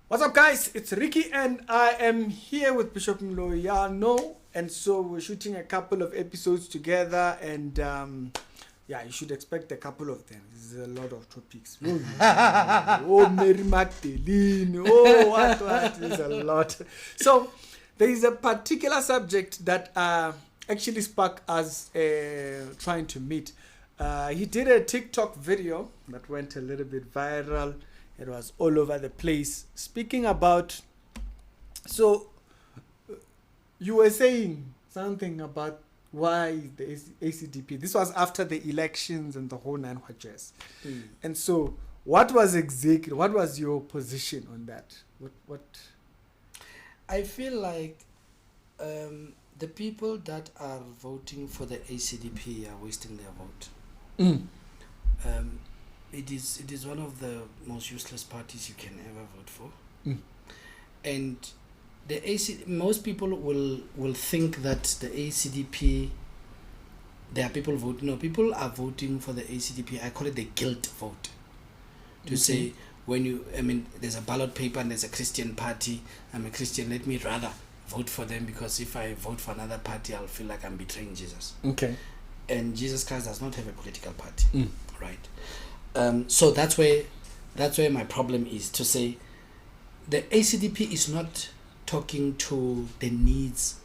What's up, guys? It's Ricky, and I am here with Bishop Moloi. And so we're shooting a couple of episodes together, and yeah, you should expect a couple of them. This is a lot of topics. Oh, Mary Magdalene. Oh, what? There's a lot. So there is a particular subject that actually sparked us trying to meet. He did a TikTok video that went a little bit viral. It was all over the place, speaking about, so you were saying something about why the ACDP, this was after the elections and the whole nine watches. And so what was your position on that? What? I feel like the people that are voting for the ACDP are wasting their vote. It is one of the most useless parties you can ever vote for. And the most people will think that the ACDP, there are people voting. No, people are voting for the ACDP. I call it the guilt vote. To say, there's a ballot paper and there's a Christian party. I'm a Christian, let me rather vote for them, because if I vote for another party, I'll feel like I'm betraying Jesus. Okay. And Jesus Christ does not have a political party, right? So that's where my problem is, to say the ACDP is not talking to the needs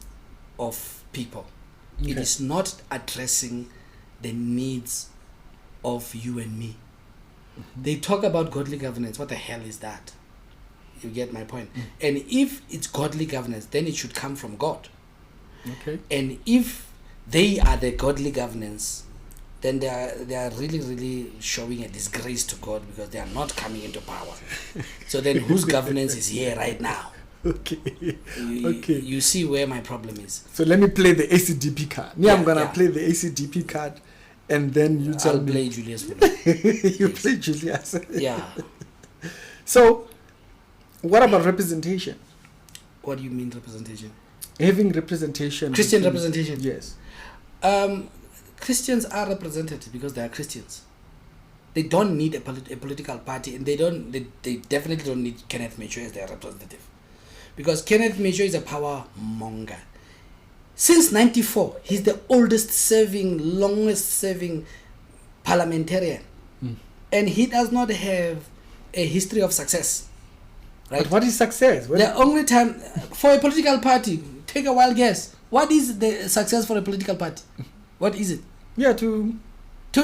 of people. Okay. It is not addressing the needs of you and me. They talk about godly governance. What the hell is that? You get my point? And if it's godly governance, then it should come from God. Okay. And if they are the godly governance, then they are really, really showing a disgrace to God, because they are not coming into power. So then whose governance is here right now? Okay. You see where my problem is. So let me play the ACDP card. I'm going to play the ACDP card, and then you tell me. I'll play Julius. You play Julius. Yeah. So what about representation? What do you mean representation? Having representation. Christian representation? Yes. Christians are represented because they are Christians. They don't need a political party, and they definitely don't need Kenneth Mlambo as their representative, because Kenneth Mlambo is a power monger. Since '94, he's the longest serving parliamentarian, and he does not have a history of success. Right? But what is success? The only time for a political party, take a wild guess. What is the success for a political party? What is it? Yeah, to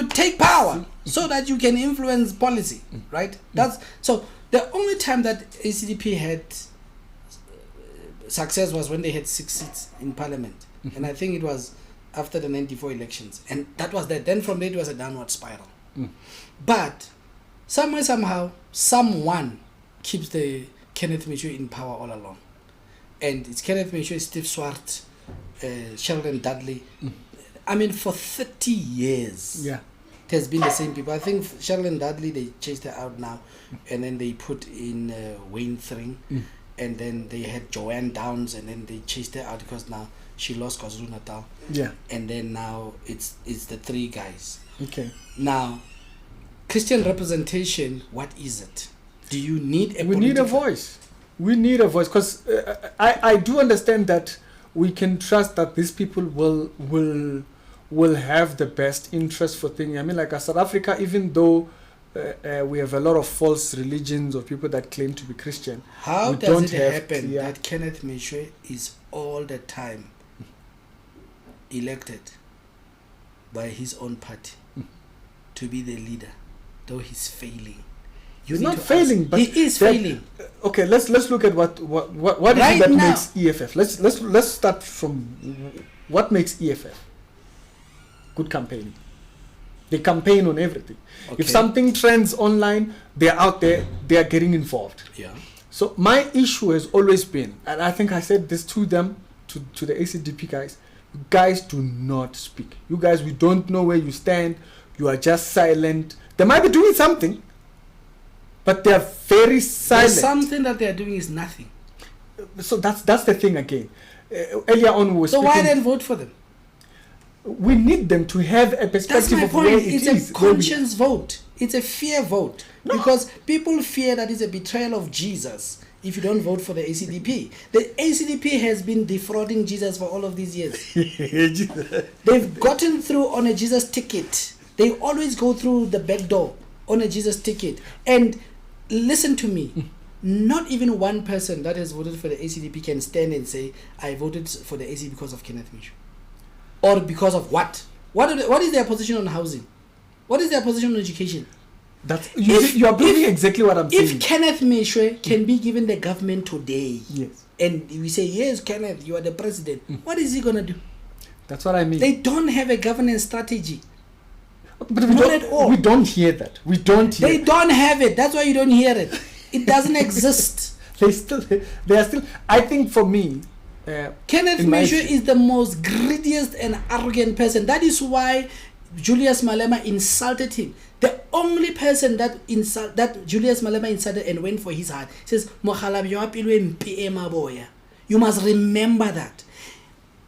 take power so that you can influence policy, right? That's so. The only time that ACDP had success was when they had 6 seats in parliament, and I think it was after the '94 elections, and that was that. Then from there it was a downward spiral. But somehow, someone keeps the Kenneth Mlambo in power all along, and it's Kenneth Mlambo, Steve Swart, Sheldon Dudley. For 30 years, it has been the same people. I think Sheldon Dudley, they chased her out now, and then they put in Wayne Thring, and then they had Joanne Downs, and then they chased her out because now she lost KwaZulu-Natal. Yeah. And then now it's the three guys. Okay. Now, Christian representation, what is it? Do you need a We need a voice. We need a voice, because I do understand that we can trust that these people will have the best interest for things. Like South Africa, even though we have a lot of false religions or people that claim to be Christian. How does it happen that Kenneth Mlambo is all the time elected by his own party to be the leader, though he's failing? He's not failing, but he is failing. Okay, let's look at what right is it that now makes EFF. Let's start from what makes EFF good campaigning. They campaign on everything. Okay. If something trends online, they're out there, they are getting involved. Yeah. So my issue has always been, and I think I said this to them, to the ACDP guys, you guys do not speak. You guys, we don't know where you stand. You are just silent. They might be doing something, but they are very silent. Something that they are doing is nothing. So that's the thing again. Earlier on we were speaking. So why then vote for them? We need them to have a perspective of where it is. It's a conscience vote. It's a fear vote. No. Because people fear that it's a betrayal of Jesus if you don't vote for the ACDP. The ACDP has been defrauding Jesus for all of these years. They've gotten through on a Jesus ticket. They always go through the back door on a Jesus ticket. And listen to me. Not even one person that has voted for the ACDP can stand and say, I voted for the AC because of Kenneth Mlambo. Or because of what? What is their position on housing? What is their position on education? You are proving exactly what I'm saying. If Kenneth Mlambo can be given the government today, yes, and we say, yes, Kenneth, you are the president, what is he going to do? That's what I mean. They don't have a governance strategy. But not at all. We don't hear that. They don't have it. That's why you don't hear it. It doesn't exist. They are still. I think for me, Kenneth Mlambo is the most greediest and arrogant person. That is why Julius Malema insulted him. The only person that Julius Malema insulted and went for his heart says, you must remember that.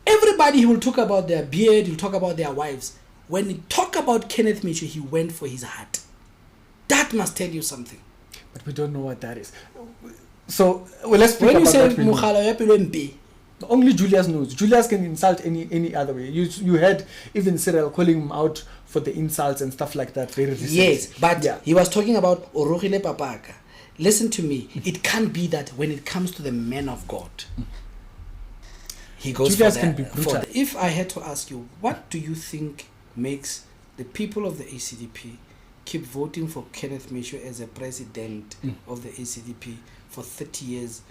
Everybody will talk about their beard, he'll talk about their wives. When he talk about Kenneth Mlambo, he went for his heart. That must tell you something. But we don't know what that is. So let's speak when about you that. say only Julius knows. Julius can insult any other way. You heard even Cyril calling him out for the insults and stuff like that very recently. Yes, but he was talking about Orogile Papaka. Listen to me. It can't be that when it comes to the man of God, he goes Julius for can be brutal. If I had to ask you, what do you think makes the people of the ACDP keep voting for Kenneth Mlambo as a president of the ACDP for 30 years?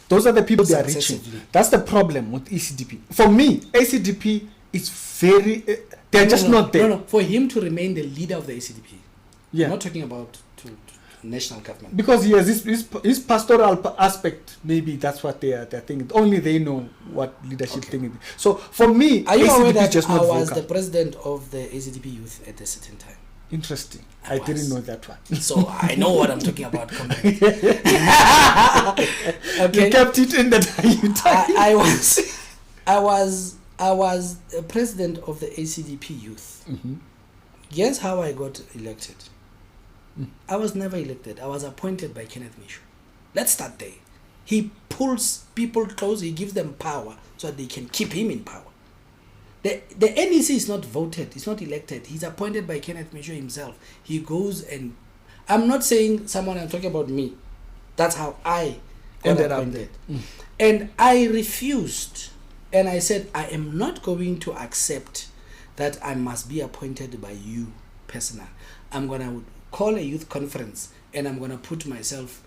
Those are the people they are reaching. That's the problem with ACDP. For me, ACDP is very... they're not there. No. For him to remain the leader of the ACDP. Yeah. I'm not talking about to national government. Because he has his pastoral aspect. Maybe that's what they are thinking. Only they know what leadership thing is. So for me, are you ACDP aware that just I was vocal. the president of the ACDP youth at a certain time? Interesting. I didn't know that one. So I know what I'm talking about. Okay. You kept it in the time. I was a president of the ACDP youth. Mm-hmm. Guess how I got elected? I was never elected. I was appointed by Kenneth Mlambo. Let's start there. He pulls people close. He gives them power so that they can keep him in power. The NEC is not voted. It's not elected. He's appointed by Kenneth Mlambo himself. He goes and... I'm not saying someone, I'm talking about me. That's how I ended up there. And I refused. And I said, I am not going to accept that I must be appointed by you personally. I'm going to call a youth conference and I'm going to put myself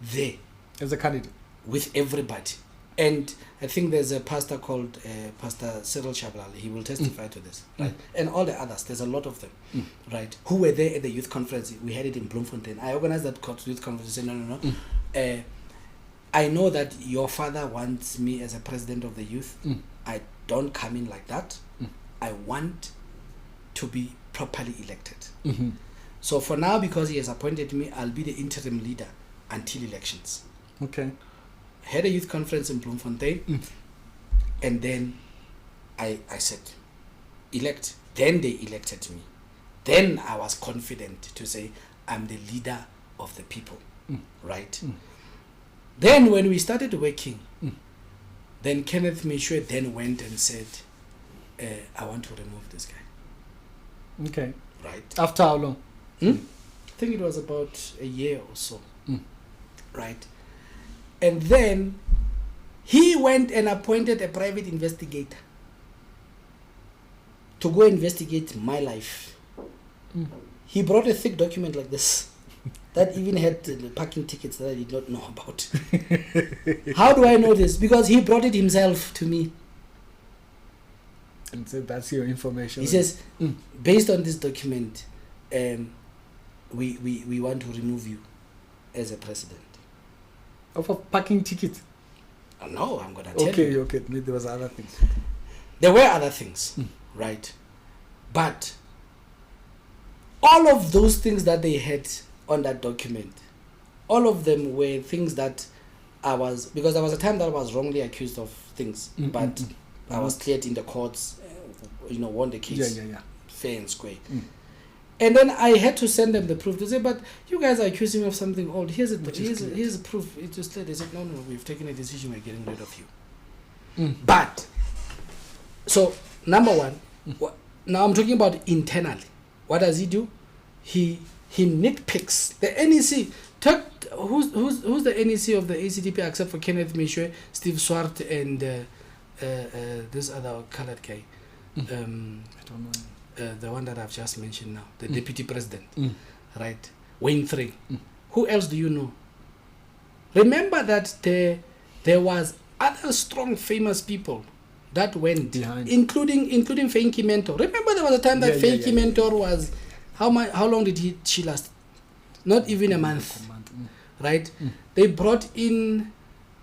there. As a candidate? With everybody. And I think there's a pastor called Pastor Cyril Shabalala. He will testify to this, right? And all the others. There's a lot of them, right? Who were there at the youth conference. We had it in Bloemfontein. I organized that youth conference. I said, no. I know that your father wants me as a president of the youth. I don't come in like that. I want to be properly elected. So for now, because he has appointed me, I'll be the interim leader until elections. Okay. Had a youth conference in Bloemfontein, and then I said, elect. Then they elected me. Then I was confident to say, I'm the leader of the people, right? Then when we started working, then Kenneth Mlambo then went and said, I want to remove this guy. Okay. Right. After how long? I think it was about a year or so. Right. And then he went and appointed a private investigator to go investigate my life. He brought a thick document like this that even had the parking tickets that I did not know about. How do I know this? Because he brought it himself to me. And so that's your information. He says, based on this document, we want to remove you as a president. Of a parking ticket? No, I'm going to tell you. Okay. Maybe there was other things. There were other things, right? But all of those things that they had on that document, all of them were things that because there was a time that I was wrongly accused of things, but I was cleared in the courts, won the case fair and square. And then I had to send them the proof to say, but you guys are accusing me of something old. Here's the proof. It just they said, no, we've taken a decision. We're getting rid of you. But so number one, now I'm talking about internally. What does he do? He nitpicks the NEC. Who's the NEC of the ACDP except for Kenneth Mlambo, Steve Swart, and this other colored guy. I don't know. The one that I've just mentioned now, the deputy president, right? Wayne Three. Who else do you know? Remember that there was other strong, famous people that went behind, including Fenki Mentor. Remember there was a time that Fenki Mentor was how long did she last? Not even a month. Right? They brought in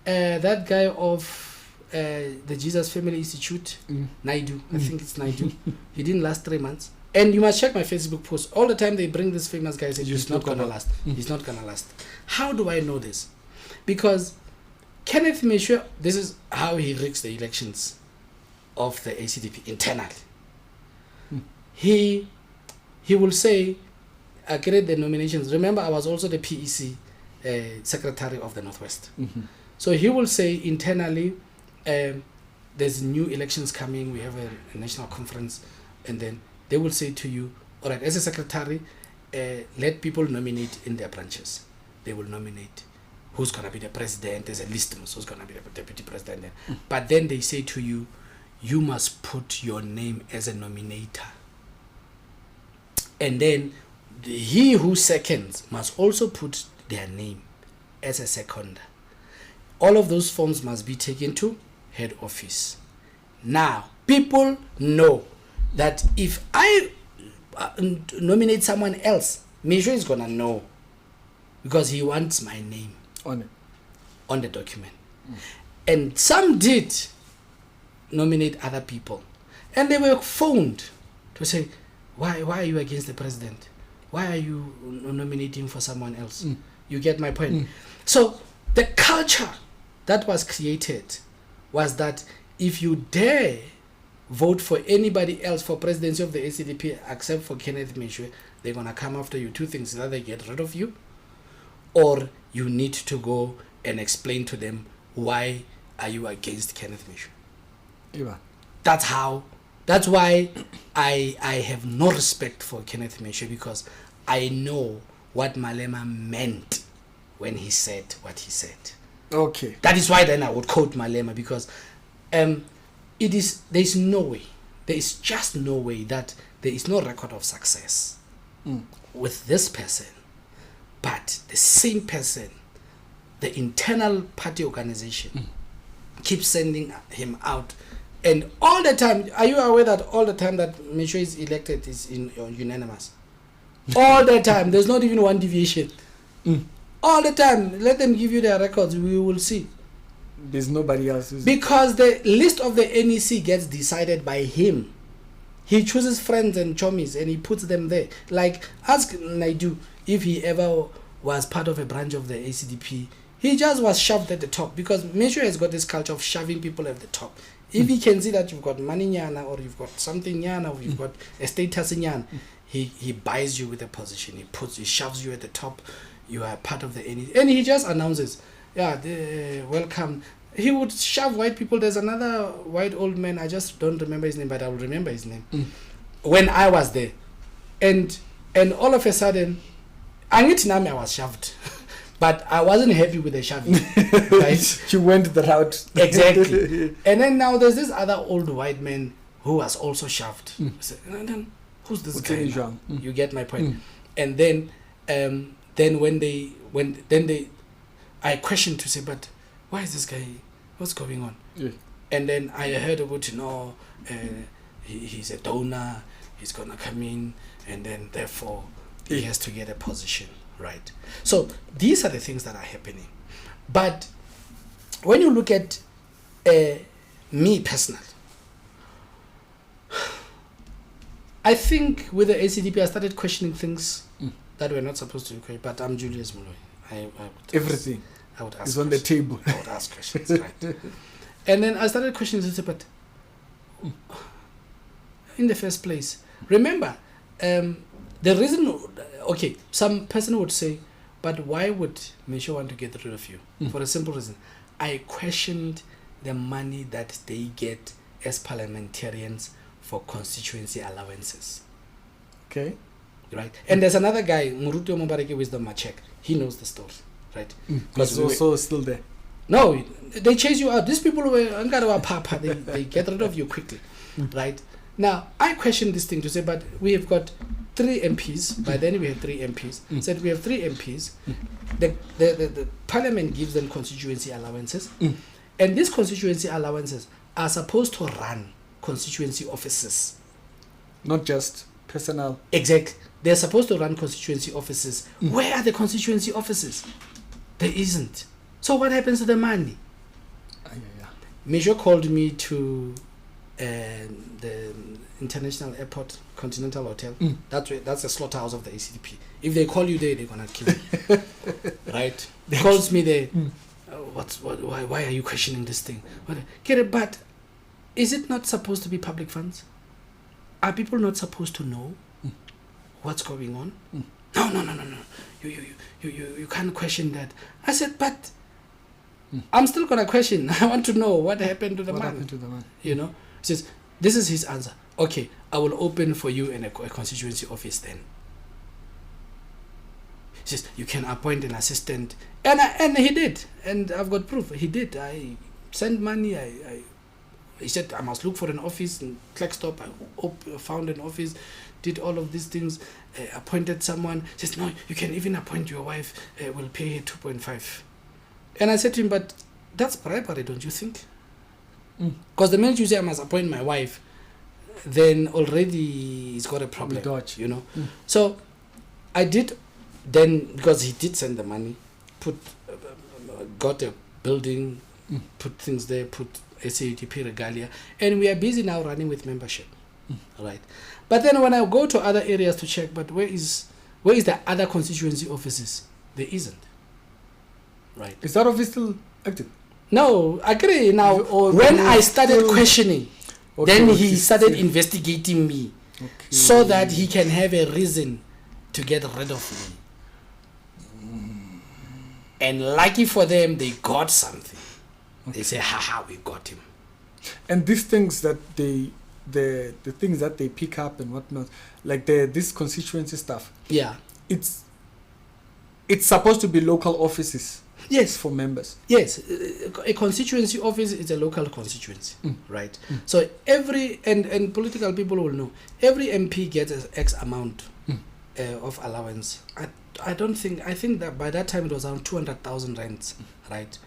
that guy of the Jesus Family Institute, Naidu. I think it's Naidu. He didn't last 3 months. And you must check my Facebook post. All the time they bring this famous guy and say, he's not going to last. He's not going to last. How do I know this? Because Kenneth Mlambo, this is how he rigs the elections of the ACDP internally. He will say, I create the nominations. Remember, I was also the PEC Secretary of the Northwest. So he will say internally, there's new elections coming, we have a national conference, and then they will say to you, all right, as a secretary, let people nominate in their branches. They will nominate who's going to be the president, there's a list who's going to be the deputy president. But then they say to you, you must put your name as a nominator. And then he who seconds must also put their name as a seconder. All of those forms must be taken to head office. Now, people know that if I nominate someone else, Mlambo is going to know because he wants my name on the document. And some did nominate other people. And they were phoned to say, why are you against the president? Why are you nominating for someone else? You get my point? So the culture that was created was that if you dare vote for anybody else for presidency of the ACDP except for Kenneth Mlambo, they're going to come after you. Two things: either they get rid of you, or you need to go and explain to them why are you against Kenneth Mlambo. That's why I have no respect for Kenneth Mlambo, because I know what Malema meant when he said what he said. Okay. That is why then I would quote Malema, because there is no way, there is just no way that there is no record of success with this person, but the same person, the internal party organization keeps sending him out. And all the time, are you aware that all the time that Mlambo is elected is unanimous? All the time, there's not even one deviation. All the time, let them give you their records, we will see. There's nobody else. Because the list of the NEC gets decided by him. He chooses friends and chommies and he puts them there. Like, ask Naidu if he ever was part of a branch of the ACDP. He just was shoved at the top, because Mlambo has got this culture of shoving people at the top. If he can see that you've got money nyana, or you've got something nyana, or you've got a status nyana, he buys you with a position. He shoves you at the top. You are part of the NEC. And he just announces, welcome. He would shove white people. There's another white old man, I just don't remember his name, but I will remember his name. When I was there. And all of a sudden, I was shoved. But I wasn't happy with the shoving. Right? You went the route. Exactly. And then now there's this other old white man who was also shoved. And then, who's this guy? You get my point. And then I questioned to say, but why is this guy? What's going on? Yeah. And then I heard about, he's a donor. He's gonna come in, and then therefore he has to get a position. Right. So these are the things that are happening. But when you look at me personally, I think with the ACDP I started questioning things that were not supposed to be questioned. But I'm Julius Moloi. Everything I would ask is on the table. I would ask questions, right? And then I started questioning this, but in the first place, remember, The reason, okay, some person would say, but why would Misho want to get rid of you? For a simple reason. I questioned the money that they get as parliamentarians for constituency allowances. Okay. Right? And there's another guy, Murutu Mubareke Wisdom Machek. He knows the story. Right? Because also still there. No, they chase you out. These people were papa. They get rid of you quickly. Right? Now, I questioned this thing to say, but we have got 3 MPs. By then we had 3 MPs. Said we have 3 MPs. The parliament gives them constituency allowances. And these constituency allowances are supposed to run constituency offices. Not just personnel. Exactly. They're supposed to run constituency offices. Where are the constituency offices? There isn't. So what happens to the money? Major called me to the International Airport Continental Hotel. That's a slaughterhouse of the ACDP. If they call you there, they're gonna kill you. Right? He calls me there. Why are you questioning this thing? Get it? But is it not supposed to be public funds? Are people not supposed to know what's going on? No. You can't question that. I said, but I'm still gonna question. I want to know what happened to the man. You know? He says, this is his answer. Okay, I will open for you in a constituency office then. He says, you can appoint an assistant. And he did. And I've got proof. He did. I sent money. He said, I must look for an office in Kleckstop. I found an office, did all of these things, appointed someone. He says, no, you can even appoint your wife. We'll pay her 2.5. And I said to him, but that's bribery, don't you think? Because the minute you say I must appoint my wife, then already he's got a problem. You know. So I did then, because he did send the money, got a building, put things there, put ACDP regalia, and we are busy now running with membership. Right. But then when I go to other areas to check, but where is the other constituency offices? There isn't. Right. Is that office still active? No, agree. Now, when I started questioning, then he started investigating me, so that he can have a reason to get rid of me. And lucky for them, they got something. They say, haha, we got him. And these things that the things that they pick up and whatnot, like this constituency stuff. Yeah. It's supposed to be local offices. Yes. For members. Yes. A constituency office is a local constituency. Right. So every, and political people will know, every MP gets an X amount of allowance. I think that by that time it was around 200,000 rands. Right.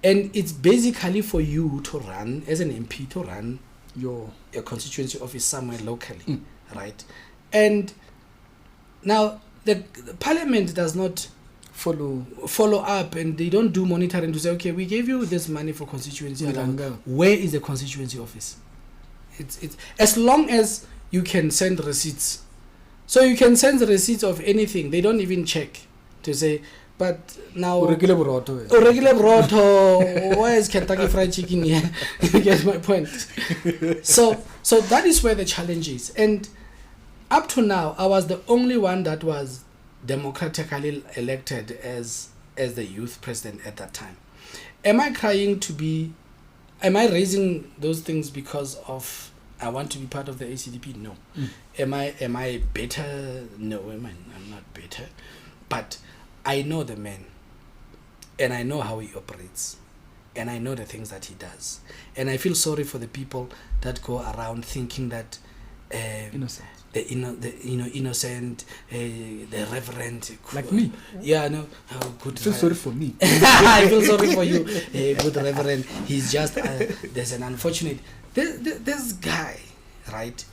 And it's basically for you to run, as an MP, to run your constituency office somewhere locally. Right. And now the parliament does not follow up, and they don't do monitoring to say, okay, we gave you this money for constituency. Where is the constituency office? It's as long as you can send receipts. So you can send the receipts of anything. They don't even check to say, but now regular broto. Where is Kentucky Fried Chicken here? You get my point. So that is where the challenge is. And up to now, I was the only one that was democratically elected as the youth president at that time. Am I raising those things because of I want to be part of the ACDP? No. Am I better? No, I'm not better. But I know the man, and I know how he operates, and I know the things that he does, and I feel sorry for the people that go around thinking that innocent. The innocent, the reverend, like me. Yeah, no. Good. Feel sorry for me. I feel sorry for you, good reverend. He's just there's an unfortunate. This guy, right?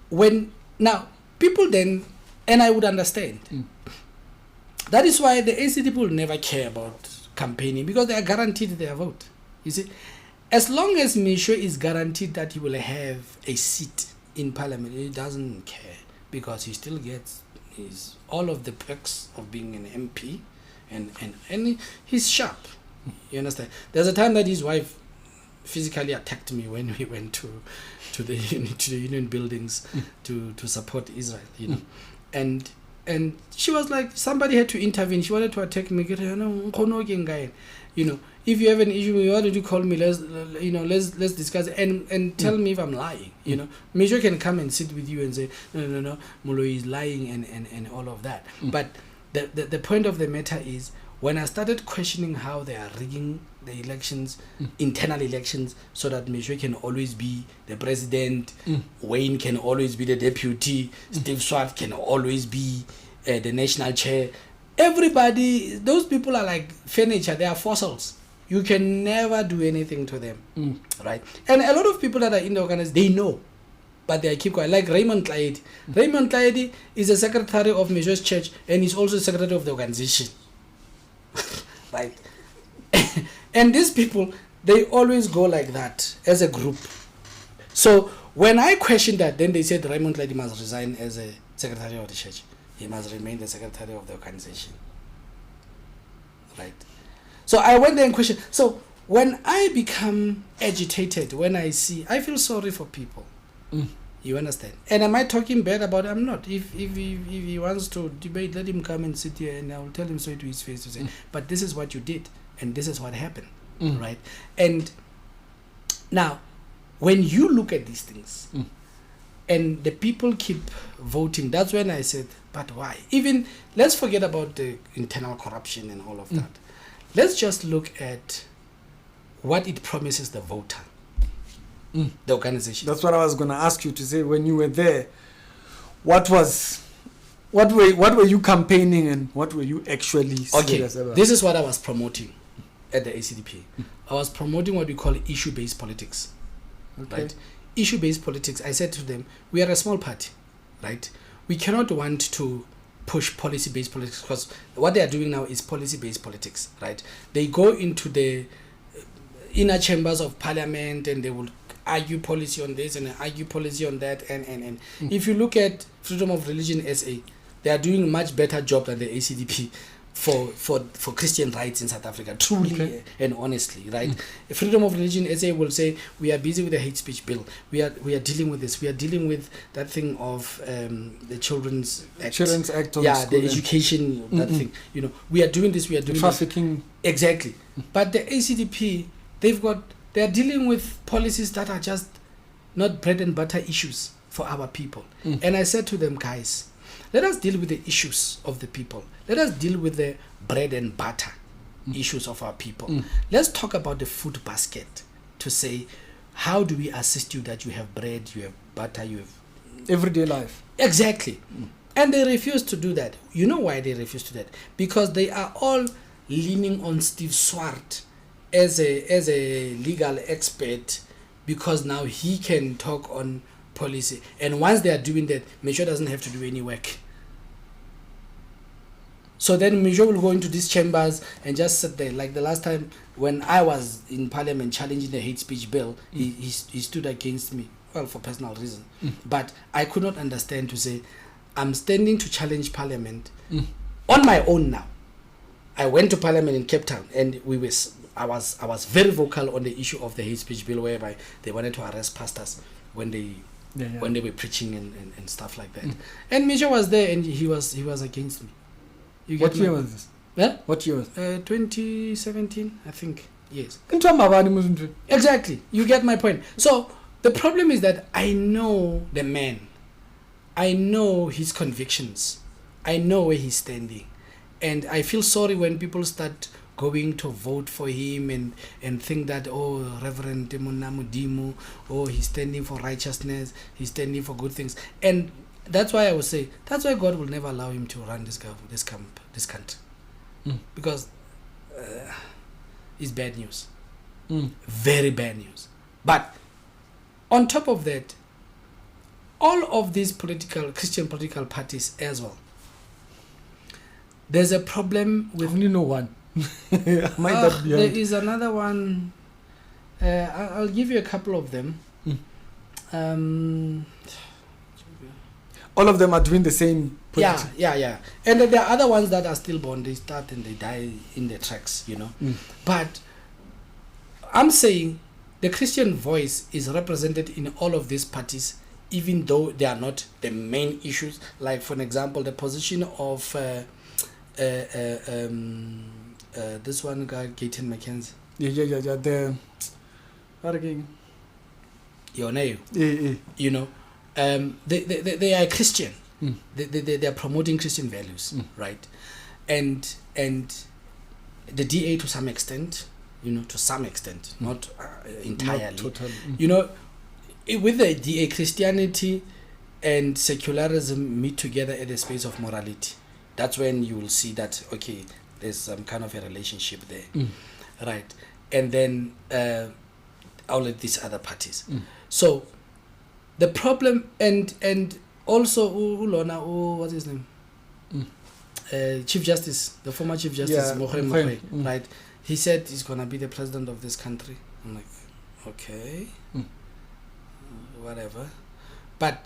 When now people then, and I would understand. That is why the ACDP will never care about campaigning, because they are guaranteed their vote. You see, as long as Misho is guaranteed that he will have a seat in parliament, he doesn't care, because he still gets all of the perks of being an MP, and he's sharp. You understand? There's a time that his wife physically attacked me when we went to the union buildings to support Israel, you know, and she was like, somebody had to intervene. She wanted to attack me, you know. If you have an issue, why don't you call me? Let's discuss it and tell me if I'm lying. You know, Major can come and sit with you and say, no, Moloi is lying and all of that. But the point of the matter is, when I started questioning how they are rigging the elections, internal elections, so that Major can always be the president, Wayne can always be the deputy, Steve Swart can always be the national chair. Everybody, those people are like furniture, they are fossils. You can never do anything to them, right? And a lot of people that are in the organization, they know, but they keep quiet. Like Raymond Tlaedi. Raymond Tlaedi is the secretary of Major's church, and he's also secretary of the organization, right? And these people, they always go like that as a group. So when I questioned that, then they said Raymond Tlaedi must resign as a secretary of the church. He must remain the secretary of the organization, right? So I went there and questioned. So when I become agitated, when I feel sorry for people. You understand? And am I talking bad about it? I'm not. If he wants to debate, let him come and sit here, and I will tell him straight to his face to say, but this is what you did, and this is what happened, right? And now, when you look at these things, and the people keep voting, that's when I said, but why? Even, let's forget about the internal corruption and all of that. Let's just look at what it promises the voter, the organization. That's what I was going to ask you to say when you were there. What were you campaigning and what were you actually serious about? This is what I was promoting at the ACDP. I was promoting what we call issue-based politics. Okay. Right? Issue-based politics. I said to them, we are a small party, right? We cannot want to push policy-based politics, because what they are doing now is policy-based politics, right? They go into the inner chambers of parliament and they will argue policy on this and argue policy on that. And if you look at Freedom of Religion SA, they are doing a much better job than the ACDP for Christian rights in South Africa, truly and honestly, right? Freedom of Religion SA will say, we are busy with the hate speech bill. We are dealing with this. We are dealing with that thing of the Children's Act. Children's Act. The education, that thing. You know, we are doing this. We are doing trafficking. This. Exactly. But the ACDP, they are dealing with policies that are just not bread and butter issues for our people. And I said to them, guys, let us deal with the issues of the people. Let us deal with the bread and butter issues of our people. Let's talk about the food basket to say, how do we assist you that you have bread, you have butter, you have everyday life. Exactly. And they refuse to do that. You know why they refuse to do that? Because they are all leaning on Steve Swart as a legal expert, because now he can talk on policy. And once they are doing that, Major doesn't have to do any work. So then Major will go into these chambers and just sit there. Like the last time when I was in Parliament challenging the hate speech bill, he stood against me, well, for personal reason. But I could not understand to say, I'm standing to challenge Parliament on my own now. I went to Parliament in Cape Town, and I was very vocal on the issue of the hate speech bill, whereby they wanted to arrest pastors when they were preaching and stuff like that. And Major was there, and he was against me. What year was this? Yeah? What year was 2017, I think. Yes. Exactly. You get my point. So the problem is that I know the man. I know his convictions. I know where he's standing. And I feel sorry when people start going to vote for him and think that, oh, Reverend Mudimu, oh, he's standing for righteousness, he's standing for good things. And that's why I would say, that's why God will never allow him to run this country. Because it's bad news. Very bad news. But on top of that, all of these Christian political parties as well, there's a problem with... I only know one. There is another one. I'll give you a couple of them. All of them are doing the same politics. Yeah. And then there are other ones that are still born. They start and they die in their tracks, you know. But I'm saying the Christian voice is represented in all of these parties, even though they are not the main issues. Like, for an example, the position of this one guy, Gayton McKenzie. The what again? Your name. Yeah. You know, they are Christian. They are promoting Christian values, right? And the DA to some extent, not entirely. Not totally. You know, with the DA, Christianity and secularism meet together at the space of morality. That's when you will see that, okay, there's some kind of a relationship there, right? And then all of these other parties. So the problem, and also what's his name? Chief Justice, the former Chief Justice, Moloi, right? He said he's gonna be the president of this country. I'm like, okay, whatever. But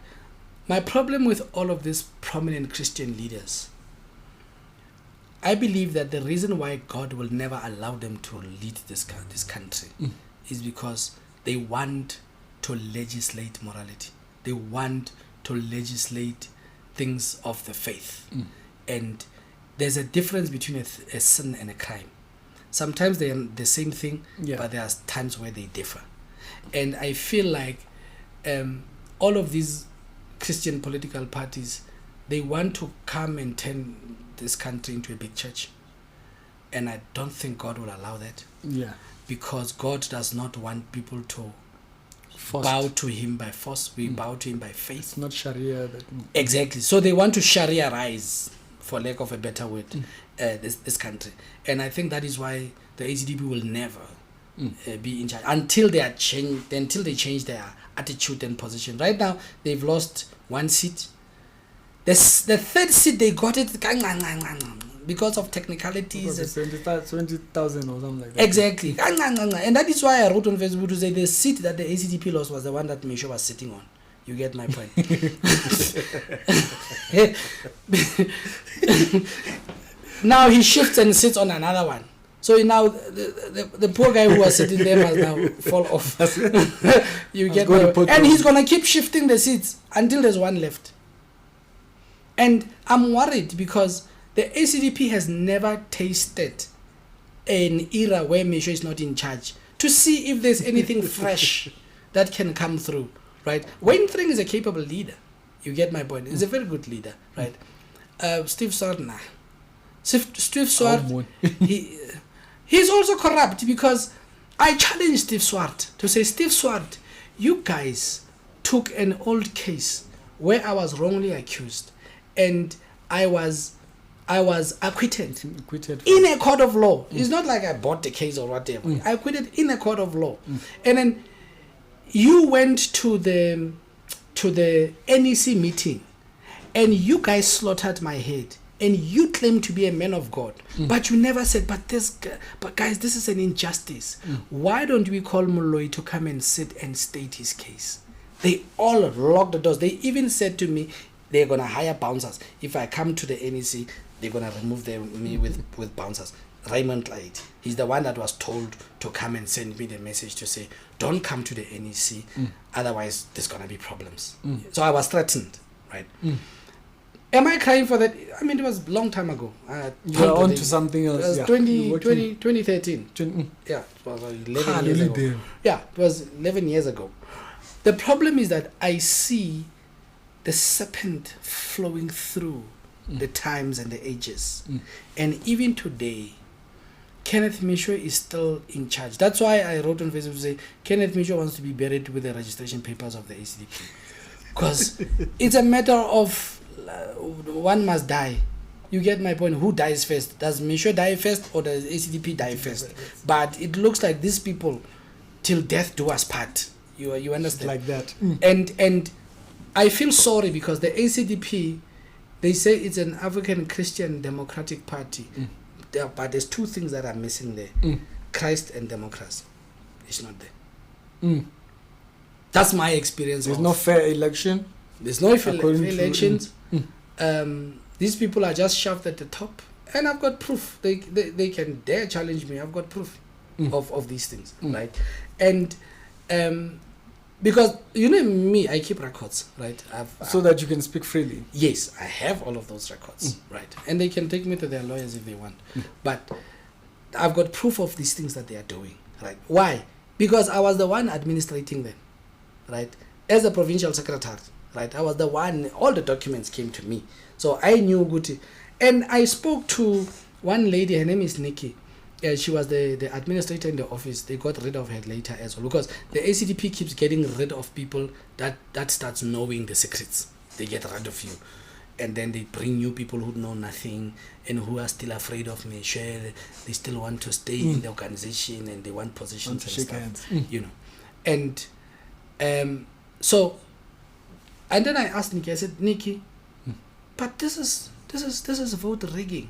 my problem with all of these prominent Christian leaders, I believe that the reason why God will never allow them to lead this country is because they want to legislate morality. They want to legislate things of the faith. And there's a difference between a sin and a crime. Sometimes they are the same thing, but there are times where they differ. And I feel like all of these Christian political parties, they want to come and turn this country into a big church. And I don't think God will allow that. Yeah. Because God does not want people to bow to him by force. We bow to him by faith. It's not Sharia. Exactly. So they want to Sharia-rise, for lack of a better word, this country. And I think that is why the ACDP will never be in charge until they change their attitude and position. Right now, they've lost one seat. The third seat, they got it because of technicalities. 20,000 or something like that. Exactly. And that is why I wrote on Facebook to say the seat that the ACDP lost was the one that Misho was sitting on. You get my point. Now he shifts and sits on another one. So now the poor guy who was sitting there must now fall off. You get my point. And he's going to keep shifting the seats until there's one left. And I'm worried because the ACDP has never tasted an era where Misho is not in charge to see if there's anything fresh that can come through, right? Wayne Thring is a capable leader. You get my point. He's a very good leader, right? Steve Swart, Steve Swart, he's also corrupt because I challenged Steve Swart to say, Steve Swart, you guys took an old case where I was wrongly accused and I was acquitted in a court of law. It's not like I bought the case or whatever. I acquitted in a court of law. And then you went to the NEC meeting and you guys slaughtered my head and you claim to be a man of God, but you never said, but guys, this is an injustice. Why don't we call Moloi to come and sit and state his case? They all locked the doors. They even said to me, they're going to hire bouncers. If I come to the NEC, they're going to remove me with bouncers. Raymond Light, he's the one that was told to come and send me the message to say, don't come to the NEC, otherwise there's going to be problems. So I was threatened, right? Am I crying for that? I mean, it was a long time ago. You're on to something else. It was 2013. Yeah, it was 11 years ago. Yeah, it was 11 years ago. The problem is that I see the serpent flowing through the times and the ages. And even today, Kenneth Mlambo is still in charge. That's why I wrote on Facebook to say, Kenneth Mlambo wants to be buried with the registration papers of the ACDP. Because it's a matter of one must die. You get my point. Who dies first? Does Mlambo die first or does ACDP die first? But it looks like these people, till death do us part. You understand? Like that. And I feel sorry because the ACDP, they say it's an African Christian Democratic Party. But there's two things that are missing there. Christ and democracy. It's not there. That's my experience. There's no fair election. There's no fair elections. These people are just shoved at the top. And I've got proof. They can dare challenge me. I've got proof of these things. Right? And Because you know me, I keep records, right? So that you can speak freely. Yes, I have all of those records, right? And they can take me to their lawyers if they want. But I've got proof of these things that they are doing, right? Why? Because I was the one administrating them, right? As a provincial secretary, right? I was the one, all the documents came to me. So I knew Guti. And I spoke to one lady, her name is Nikki. She was the administrator in the office. They got rid of her later as well, because the ACDP keeps getting rid of people that starts knowing the secrets. They get rid of you, and then they bring new people who know nothing and who are still afraid of me. Sure, they still want to stay in the organization and they want positions and stuff, hands. you know. And so, and then I asked Nikki. I said, Nikki, but this is vote rigging.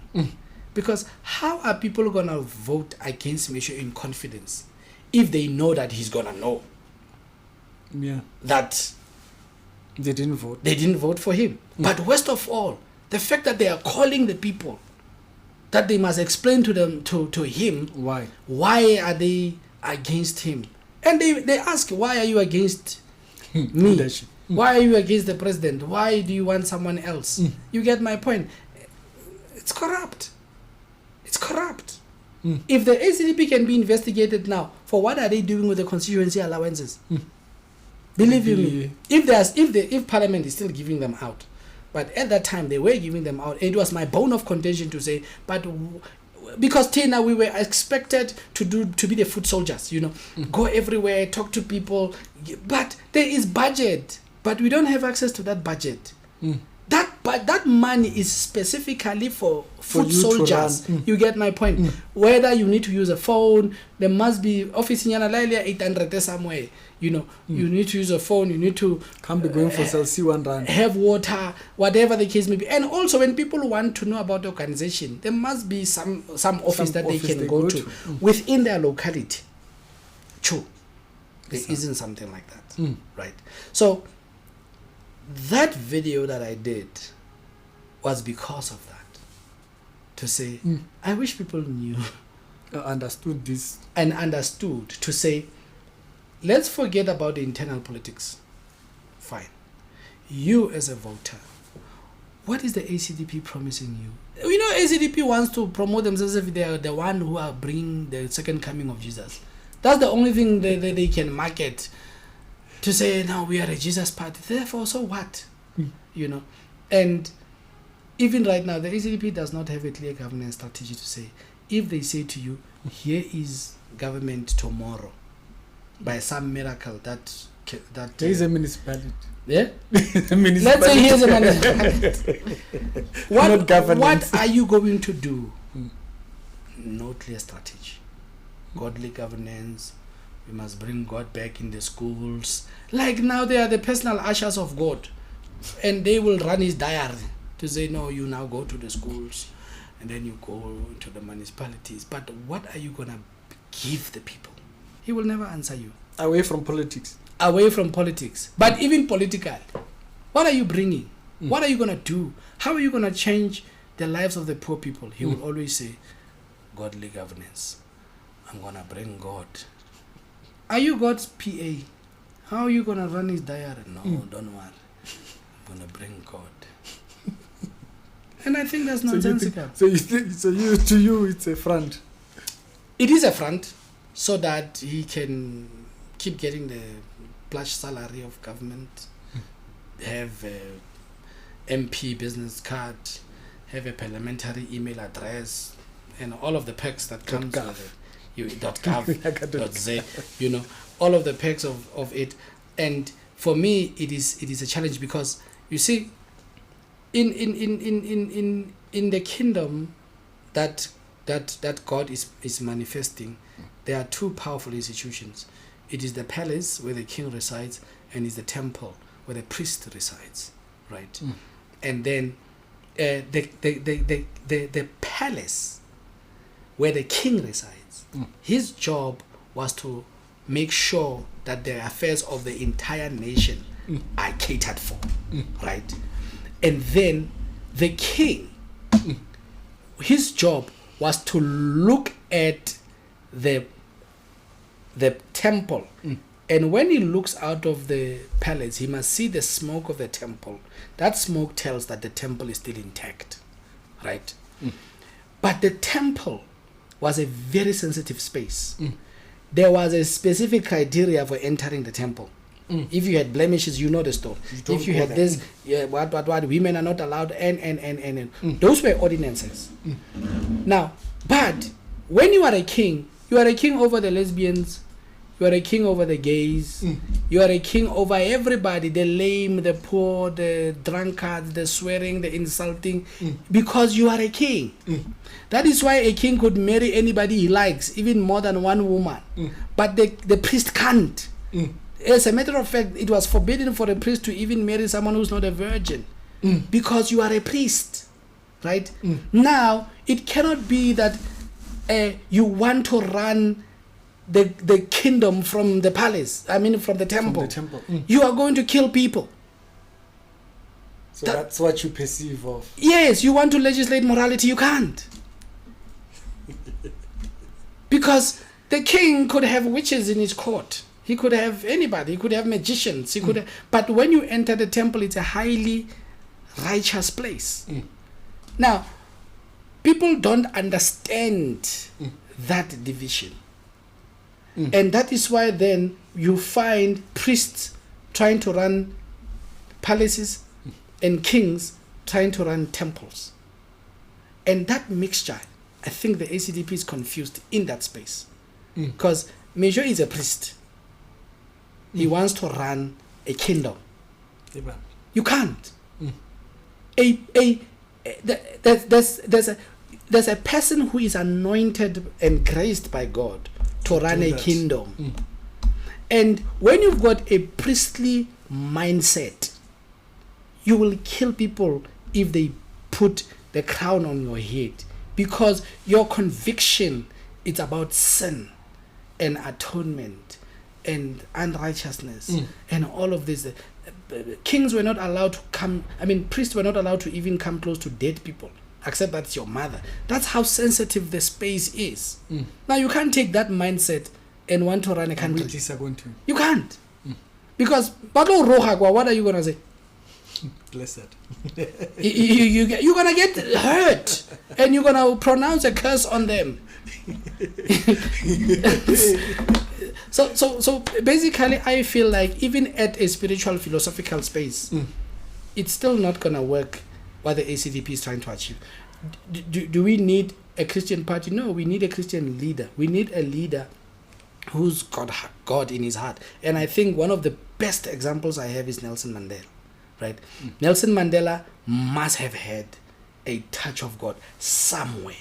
Because how are people going to vote against Misho in confidence if they know that he's going to know that they didn't vote? They didn't vote for him. But worst of all, the fact that they are calling the people, that they must explain to them, to him, why are they against him? And they ask, why are you against me? Why are you against the president? Why do you want someone else? You get my point. It's corrupt. It's corrupt. If the ACDP can be investigated now, for what are they doing with the constituency allowances? Believe you me, if Parliament is still giving them out, but at that time they were giving them out, it was my bone of contention to say, but because Tina, we were expected to be the foot soldiers, you know, go everywhere, talk to people, but there is budget, but we don't have access to that budget. That money is specifically for foot soldiers. You get my point. Whether you need to use a phone, there must be office in Yanalalia 800 somewhere. You know, you need to use a phone. You need to can't be going for CLC 1 rand. Have water, whatever the case may be. And also, when people want to know about the organization, there must be some office that they can go to within their locality. True, there isn't something like that, right? So that video that I did was because of that. To say, I wish people knew. Understood this. And understood to say, let's forget about the internal politics. Fine. You as a voter, what is the ACDP promising you? You know, ACDP wants to promote themselves if they are the one who are bringing the second coming of Jesus. That's the only thing they can market. To say, now we are a Jesus party, therefore, so what? You know, and even right now, the ACDP does not have a clear governance strategy to say, if they say to you, here is government tomorrow, by some miracle that there is a municipality. Yeah? Municipality. Let's say here's a municipality. What are you going to do? No clear strategy. Godly governance. We must bring God back in the schools. Like now they are the personal ushers of God. And they will run his diary to say, no, you now go to the schools. And then you go to the municipalities. But what are you going to give the people? He will never answer you. Away from politics. Away from politics. But even political. What are you bringing? What are you going to do? How are you going to change the lives of the poor people? He will always say, godly governance. I'm going to bring God. Are you God's PA? How are you going to run his diary? No, don't worry. I'm going to bring God. And I think that's nonsensical. To you, it's a front. It is a front, so that he can keep getting the plush salary of government, have a MP business card, have a parliamentary email address, and all of the perks that comes with it. .gov.z, you know, all of the perks of it. And for me, it is a challenge, because you see, in the kingdom that God is manifesting, there are two powerful institutions. It is the palace where the king resides, and is the temple where the priest resides, right? And then the palace where the king resides, his job was to make sure that the affairs of the entire nation are catered for, right? And then the king, his job was to look at the temple And when he looks out of the palace, he must see the smoke of the temple. That smoke tells that the temple is still intact, right? But the temple was a very sensitive space. There was a specific criteria for entering the temple. If you had blemishes, you know the story. If you had this, what, women are not allowed, and. Those were ordinances. Now, but when you are a king over the lesbians, you are a king over the gays, you are a king over everybody, the lame, the poor, the drunkards, the swearing, the insulting, because you are a king. That is why a king could marry anybody he likes, even more than one woman. But the priest can't. As a matter of fact, it was forbidden for a priest to even marry someone who's not a virgin, because you are a priest, right? Now, it cannot be that you want to run the kingdom from the palace, from the temple. You are going to kill people. So that's what you perceive of. Yes, you want to legislate morality, you can't. Because the king could have witches in his court. He could have anybody. He could have magicians. He could have, but when you enter the temple, it's a highly righteous place. Now, people don't understand that division. And that is why then you find priests trying to run palaces and kings trying to run temples. And that mixture, I think the ACDP is confused in that space. Because Major is a priest. He wants to run a kingdom. You can't. There's a person who is anointed and graced by God to run a kingdom. And when you've got a priestly mindset, you will kill people if they put the crown on your head, because your conviction is about sin and atonement and unrighteousness and all of this. Kings were not allowed to come, priests were not allowed to even come close to dead people, except that's your mother. That's how sensitive the space is. Now you can't take that mindset and want to run a country. You can't. Because, what are you going to say? Blessed. You're going to get hurt and you're going to pronounce a curse on them. So basically, I feel like even at a spiritual philosophical space, it's still not going to work what the ACDP is trying to achieve. Do we need a Christian party? No, we need a Christian leader. We need a leader who's got God in his heart. And I think one of the best examples I have is Nelson Mandela, right? Nelson Mandela must have had a touch of God somewhere.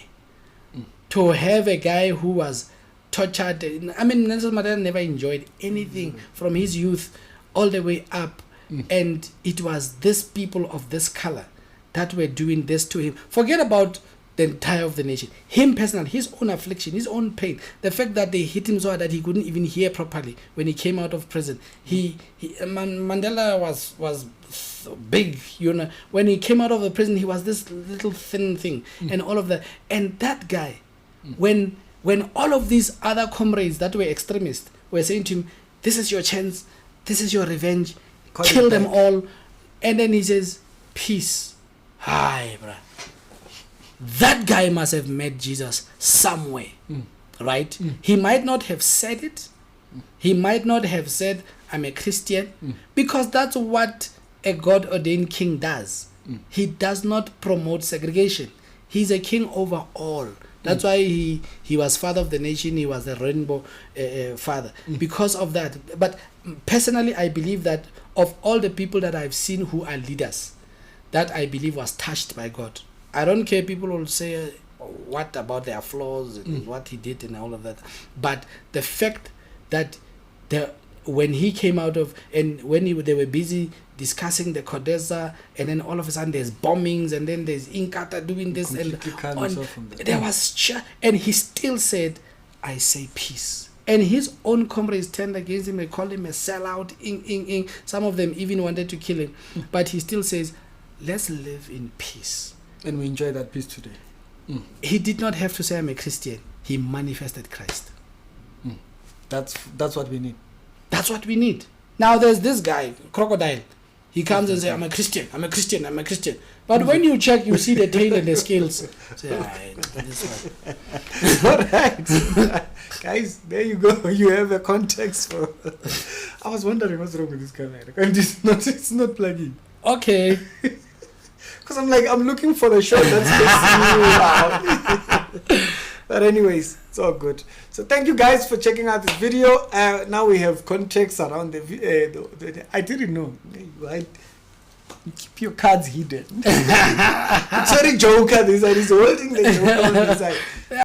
To have a guy who was tortured, Nelson Mandela never enjoyed anything from his youth all the way up, and it was this people of this color that were doing this to him. Forget about the entire of the nation. Him personally, his own affliction, his own pain, the fact that they hit him so hard that he couldn't even hear properly when he came out of prison. Mandela was so big, When he came out of the prison, he was this little thin thing, and all of that. And that guy, when all of these other comrades that were extremists were saying to him, "This is your chance, this is your revenge, kill them all," and then he says, "Peace." Hi, bruh. That guy must have met Jesus somewhere, right? He might not have said it. He might not have said, "I'm a Christian," because that's what a God-ordained king does. He does not promote segregation. He's a king over all. That's why he was father of the nation. He was the rainbow father because of that. But personally, I believe that of all the people that I've seen who are leaders, that I believe was touched by God. I don't care, people will say what about their flaws and what he did and all of that. But the fact that when he came out of, and when they were busy discussing the Codesa, and then all of a sudden there's bombings, and then there's Inkatha doing this, and there was, and he still said, "I say peace." And his own comrades turned against him. They called him a sellout. Some of them even wanted to kill him, but he still says, "Let's live in peace." And we enjoy that peace today. He did not have to say, "I'm a Christian." He manifested Christ. That's what we need. That's what we need. Now there's this guy, Crocodile. He comes and says, I'm a Christian. But when you check, you see the tail and the scales. Say, this one. All right. Guys, there you go. You have a context for... I was wondering what's wrong with this camera. It's not plugging. Okay. Because I'm looking for the shot that's facing you. But anyways, it's all good. So thank you guys for checking out this video. Now we have context around the I didn't know. You keep your cards hidden. It's very Joker. This side is holding the Joker on the side.